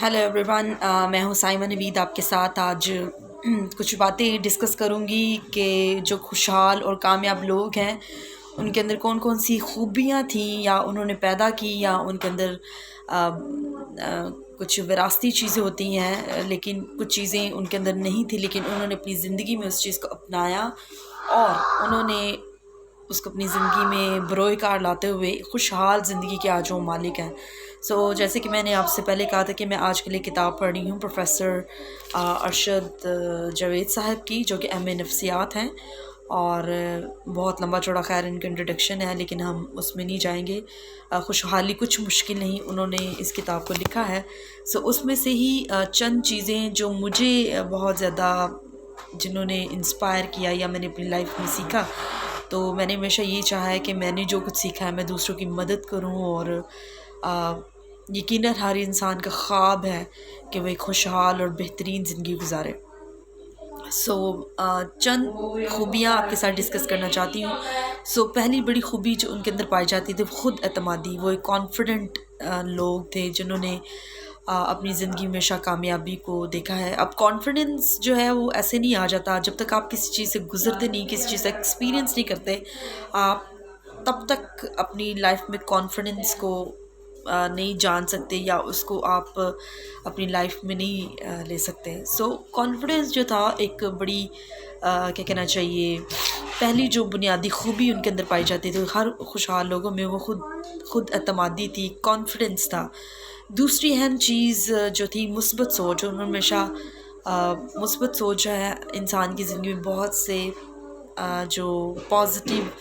Hello everyone, मैं हूँ साइमा नवीद। आपके साथ आज कुछ बातें डिस्कस करूँगी कि जो खुशहाल और कामयाब लोग हैं उनके अंदर कौन कौन सी खूबियाँ थी या उन्होंने पैदा की, या उनके अंदर कुछ विरासती चीज़ें होती हैं लेकिन कुछ चीज़ें उनके अंदर नहीं थी, लेकिन उन्होंने अपनी ज़िंदगी में उस चीज़ को अपनाया और उन्होंने उसको अपनी ज़िंदगी में बरोए कार लाते हुए खुशहाल ज़िंदगी के आज वो मालिक हैं। जैसे कि मैंने आपसे पहले कहा था कि मैं आज के लिए किताब पढ़ रही हूँ प्रोफेसर अरशद जावेद साहब की, जो कि एम.ए. नफ्सियात हैं, और बहुत लंबा चौड़ा खैर इनका इंट्रोडक्शन है, लेकिन हम उसमें नहीं जाएंगे। खुशहाली कुछ मुश्किल नहीं, उन्होंने इस किताब को लिखा है। उसमें से ही चंद चीज़ें जो मुझे बहुत ज़्यादा जिन्होंने इंस्पायर किया या मैंने अपनी लाइफ में सीखा, तो मैंने हमेशा ये चाहा है कि मैंने जो कुछ सीखा है मैं दूसरों की मदद करूं, और यकीनन हर इंसान का ख्वाब है कि वो एक खुशहाल और बेहतरीन ज़िंदगी गुजारे। चंद खूबियाँ आपके साथ डिस्कस करना चाहती हूँ। पहली बड़ी खूबी जो उनके अंदर पाई जाती थी वो खुद एतमादी। वो एक कॉन्फिडेंट लोग थे जिन्होंने अपनी ज़िंदगी में हमेशा कामयाबी को देखा है। अब कॉन्फिडेंस जो है वो ऐसे नहीं आ जाता जब तक आप किसी चीज़ से गुजरते नहीं, किसी चीज़ से एक्सपीरियंस नहीं करते, आप तब तक अपनी लाइफ में कॉन्फिडेंस को नहीं जान सकते या उसको आप अपनी लाइफ में नहीं ले सकते। कॉन्फिडेंस जो था एक बड़ी क्या कहना चाहिए, पहली जो बुनियादी खूबी उनके अंदर पाई जाती थी हर खुशहाल लोगों में, वो खुद एतमादी थी, कॉन्फिडेंस था। दूसरी अहम चीज़ जो थी मुस्बत सोच। उन्होंने हमेशा मुस्बत सोच है इंसान की ज़िंदगी में बहुत से जो पॉजिटिव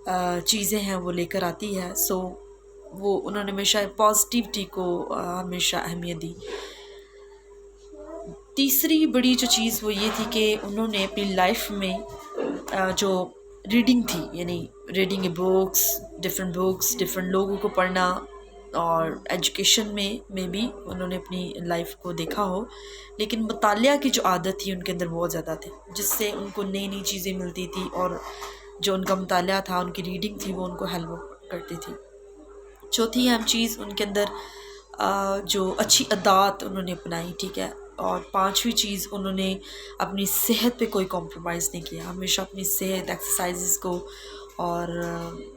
चीज़ें हैं वो लेकर आती है। वो उन्होंने हमेशा पॉजिटिविटी को हमेशा अहमियत दी। तीसरी बड़ी जो चीज़ वो ये थी कि उन्होंने अपनी लाइफ में जो रीडिंग थी, यानी रीडिंग बुक्स, डिफरेंट लोगों को पढ़ना, और एजुकेशन में भी उन्होंने अपनी लाइफ को देखा हो, लेकिन मुतालिया की जो आदत थी उनके अंदर बहुत ज़्यादा थी, जिससे उनको नई नई चीज़ें मिलती थी, और जो उनका मुतालिया था, उनकी रीडिंग थी, वो उनको हेल्प करती थी। चौथी अहम चीज़ उनके अंदर जो अच्छी आदत उन्होंने अपनाई, ठीक है। और पांचवी चीज़, उन्होंने अपनी सेहत पे कोई कॉम्प्रोमाइज़ नहीं किया। हमेशा अपनी सेहत, एक्सरसाइजेस को, और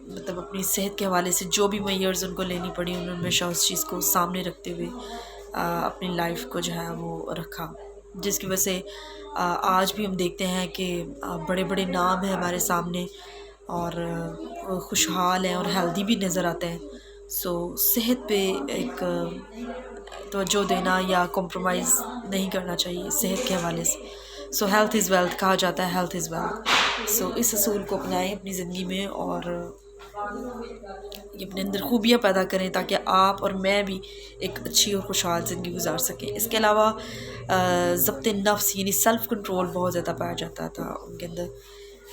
मतलब अपनी सेहत के हवाले से जो भी मेजर्स उनको लेनी पड़ी, उन्होंने हमेशा उस चीज़ को सामने रखते हुए अपनी लाइफ को जो है वो रखा, जिसकी वजह से आज भी हम देखते हैं कि बड़े बड़े नाम हैं हमारे सामने, और खुशहाल हैं और हेल्दी भी नज़र आते हैं। सेहत पे एक तवज्जो देना या कॉम्प्रोमाइज़ नहीं करना चाहिए सेहत के हवाले से। हेल्थ इज़ वेल्थ कहा जाता है, हेल्थ इज़ वेल्थ। इस असूल को अपनाएं अपनी ज़िंदगी में, और ये अपने अंदर खूबियाँ पैदा करें ताकि आप और मैं भी एक अच्छी और खुशहाल ज़िंदगी गुजार सकें। इसके अलावा ज़ब्त नफ्स यानी सेल्फ़ कंट्रोल बहुत ज़्यादा पाया जाता था उनके अंदर,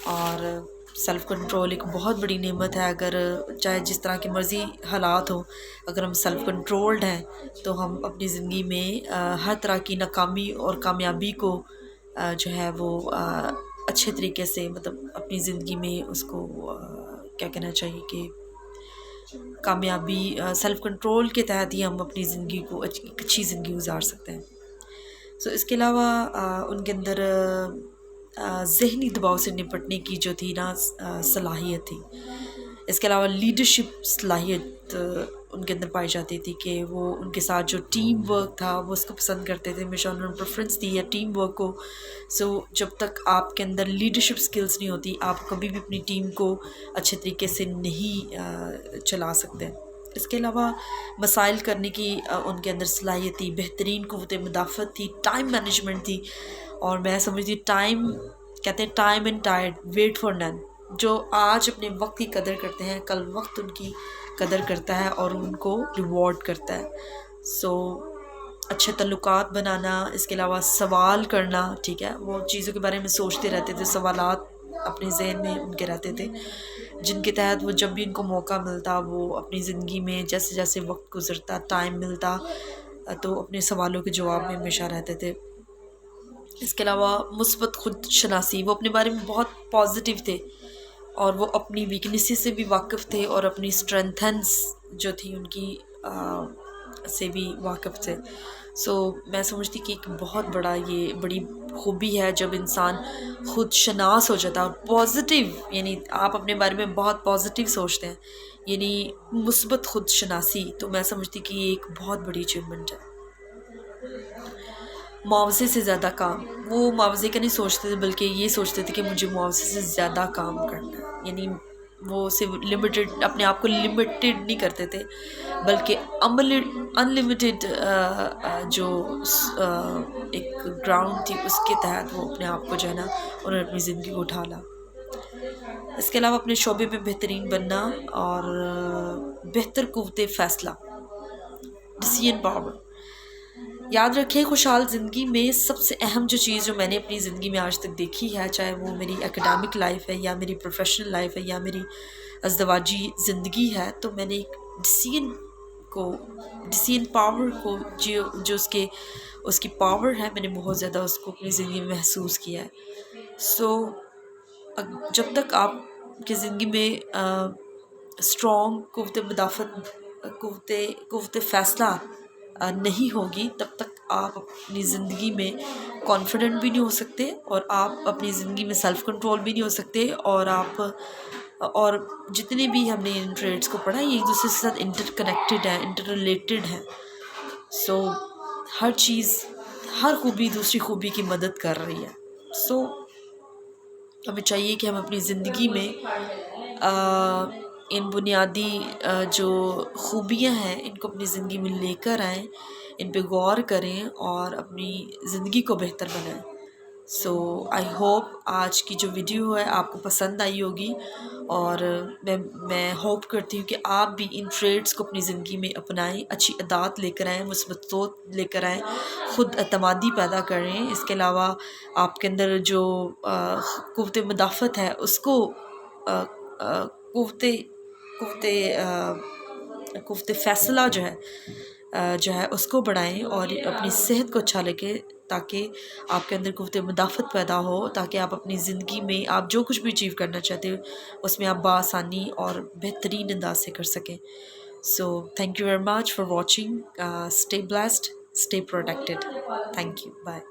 और सेल्फ़ कंट्रोल एक बहुत बड़ी नेमत है। अगर चाहे जिस तरह के मर्ज़ी हालात हो, अगर हम सेल्फ़ कंट्रोल्ड हैं तो हम अपनी ज़िंदगी में हर तरह की नाकामी और कामयाबी को जो है वो अच्छे तरीके से, मतलब अपनी ज़िंदगी में उसको क्या कहना चाहिए कि कामयाबी सेल्फ़ कंट्रोल के तहत ही हम अपनी ज़िंदगी को अच्छी ज़िंदगी गुजार सकते हैं। इसके अलावा उनके अंदर ज़हनी दबाव से निपटने की जो थी ना सलाहियत थी। इसके अलावा लीडरशिप सलाहियत उनके अंदर पाई जाती थी कि वो उनके साथ जो टीम वर्क था वो उसको पसंद करते थे, हमेशा उन्होंने प्रेफरेंस दी है टीम वर्क को। जब तक आपके अंदर लीडरशिप स्किल्स नहीं होती, आप कभी भी अपनी टीम को अच्छे तरीके से नहीं चला सकते। इसके अलावा मसाइल करने की उनके अंदर सलाहियत थी, बेहतरीन क़ुव्वत मुदाफ़त थी, टाइम मैनेजमेंट थी, और मैं समझती टाइम कहते हैं टाइम एंड टायर्ड वेट फॉर नन। जो आज अपने वक्त की कदर करते हैं, कल वक्त उनकी कदर करता है और उनको रिवॉर्ड करता है। अच्छे तल्लुकात बनाना, इसके अलावा सवाल करना, ठीक है, वो चीज़ों के बारे में सोचते रहते थे, सवालात अपने ज़हन में उनके रहते थे, जिनके तहत वो जब भी उनको मौका मिलता, वो अपनी ज़िंदगी में जैसे जैसे वक्त गुज़रता, टाइम मिलता, तो अपने सवालों के जवाब में हमेशा रहते थे। इसके अलावा मुस्बत खुद शनासी, वो अपने बारे में बहुत पॉजिटिव थे, और वो अपनी वीकनेसेस से भी वाकिफ़ थे, और अपनी स्ट्रेंथेंस जो थी उनकी سے بھی واقف تھے. سو میں سمجھتی کہ ایک بہت بڑا یہ بڑی خوبی ہے جب انسان خود شناس ہو جاتا ہے اور پازیٹیو، یعنی آپ اپنے بارے میں بہت پازیٹیو سوچتے ہیں، یعنی مثبت خود شناسی. تو میں سمجھتی کہ یہ ایک بہت بڑی اچیومنٹ ہے. معاوضے سے زیادہ کام، وہ معاوضے کا نہیں سوچتے تھے بلکہ یہ سوچتے تھے کہ مجھے معاوضے سے زیادہ کام کرنا ہے. یعنی وہ صرف لمیٹڈ، اپنے آپ کو لمیٹڈ نہیں کرتے تھے بلکہ انلمیٹڈ جو ایک گراؤنڈ تھی اس کے تحت وہ اپنے آپ کو جو ہے نا انہوں نے اپنی زندگی کو اٹھالا. اس کے علاوہ اپنے شعبے میں بہترین بننا اور بہتر قوت فیصلہ، ڈیسیژن پاور. یاد رکھیں خوشحال زندگی میں سب سے اہم جو چیز جو میں نے اپنی زندگی میں آج تک دیکھی ہے، چاہے وہ میری اکیڈمک لائف ہے یا میری پروفیشنل لائف ہے یا میری ازدواجی زندگی ہے، تو میں نے ایک ڈیسیژن پاور کو جو اس کی پاور ہے، میں نے بہت زیادہ اس کو اپنی زندگی میں محسوس کیا ہے. سو جب تک آپ کی زندگی میں اسٹرانگ قوت مدافعت، قوت فیصلہ نہیں ہوگی، تب تک آپ اپنی زندگی میں کانفیڈنٹ بھی نہیں ہو سکتے اور آپ اپنی زندگی میں سیلف کنٹرول بھی نہیں ہو سکتے. اور جتنے بھی ہم نے ان ٹریڈس کو پڑھا یہ ایک دوسرے کے ساتھ انٹر کنیکٹڈ ہیں، انٹر ریلیٹڈ ہیں. سو ہر چیز، ہر خوبی دوسری خوبی کی مدد کر رہی ہے. سو ہمیں چاہیے کہ ہم اپنی زندگی میں ان بنیادی جو خوبیاں ہیں ان کو اپنی زندگی میں لے کر آئیں، ان پہ غور کریں اور اپنی زندگی کو بہتر بنائیں. سو آئی ہوپ آج کی جو ویڈیو ہے آپ کو پسند آئی ہوگی، اور میں ہوپ کرتی ہوں کہ آپ بھی ان ٹریڈس کو اپنی زندگی میں اپنائیں، اچھی عادات لے کر آئیں، مثبت سوچ لے کر آئیں، خود اعتمادی پیدا کریں. اس کے علاوہ آپ کے اندر جو قوت مدافعت ہے اس کو قوت فیصلہ جو ہے اس کو بڑھائیں اور اپنی صحت کو اچھا لگے، تاکہ آپ کے اندر قوت مدافعت پیدا ہو، تاکہ آپ اپنی زندگی میں آپ جو کچھ بھی اچیو کرنا چاہتے ہو اس میں آپ بآسانی اور بہترین انداز سے کر سکیں. So thank you very much for watching. Stay blessed, stay protected. Thank you. Bye.